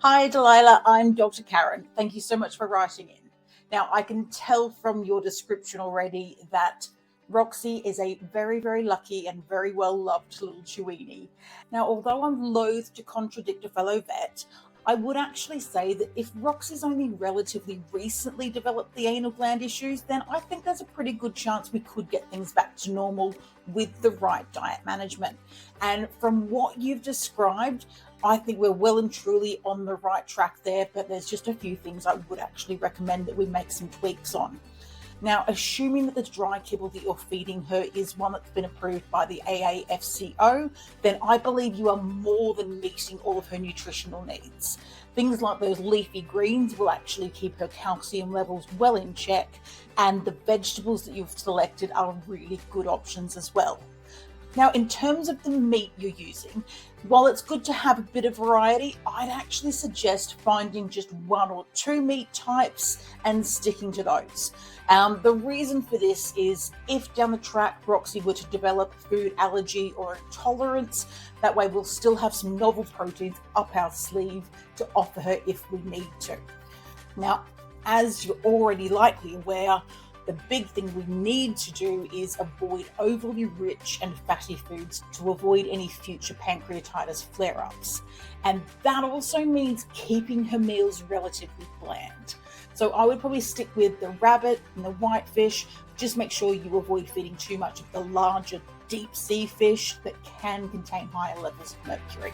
Hi, Delilah. I'm Dr. Karen. Thank you so much for writing in. Now, I can tell from your description already that Roxy is a very, very lucky and very well-loved little Chiweenie. Now, although I'm loath to contradict a fellow vet, I would actually say that if Roxy's only relatively recently developed the anal gland issues, then I think there's a pretty good chance we could get things back to normal with the right diet management. And from what you've described, I think we're well and truly on the right track there, but there's just a few things I would actually recommend that we make some tweaks on. Now, assuming that the dry kibble that you're feeding her is one that's been approved by the AAFCO, then I believe you are more than meeting all of her nutritional needs. Things like those leafy greens will actually keep her calcium levels well in check, and the vegetables that you've selected are really good options as well. Now, in terms of the meat you're using, while it's good to have a bit of variety, I'd actually suggest finding just one or two meat types and sticking to those. The reason for this is if down the track Roxy were to develop food allergy or intolerance, that way we'll still have some novel proteins up our sleeve to offer her if we need to. Now, as you're already likely aware, the big thing we need to do is avoid overly rich and fatty foods to avoid any future pancreatitis flare-ups. And that also means keeping her meals relatively bland. So I would probably stick with the rabbit and the whitefish. Just make sure you avoid feeding too much of the larger deep sea fish that can contain higher levels of mercury.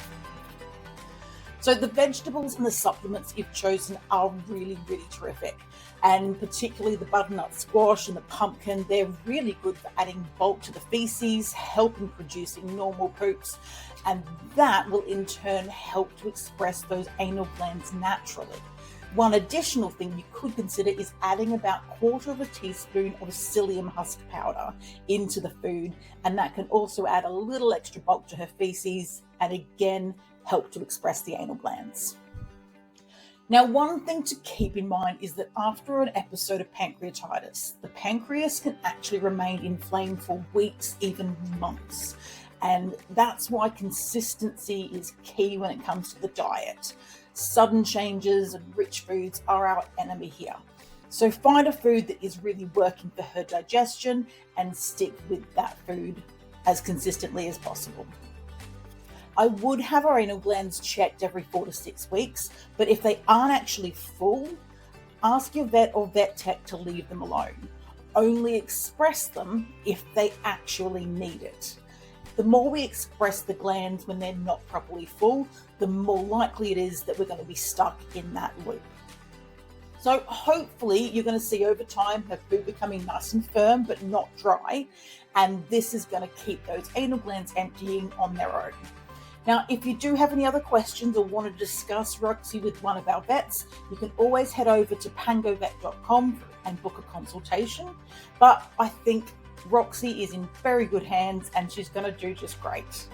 So the vegetables and the supplements you've chosen are really, really terrific. And particularly the butternut squash and the pumpkin, they're really good for adding bulk to the feces, helping producing normal poops. And that will in turn help to express those anal glands naturally. One additional thing you could consider is adding about 1/4 teaspoon of psyllium husk powder into the food. And that can also add a little extra bulk to her feces and again, help to express the anal glands. Now, one thing to keep in mind is that after an episode of pancreatitis, the pancreas can actually remain inflamed for weeks, even months. And that's why consistency is key when it comes to the diet. Sudden changes and rich foods are our enemy here. So find a food that is really working for her digestion and stick with that food as consistently as possible. I would have our anal glands checked every 4 to 6 weeks, but if they aren't actually full, ask your vet or vet tech to leave them alone. Only express them if they actually need it. The more we express the glands when they're not properly full, the more likely it is that we're going to be stuck in that loop. So hopefully you're going to see over time her poo becoming nice and firm but not dry, and this is going to keep those anal glands emptying on their own. Now, if you do have any other questions or want to discuss Roxy with one of our vets, you can always head over to pangovet.com and book a consultation. But I think Roxy is in very good hands and she's going to do just great.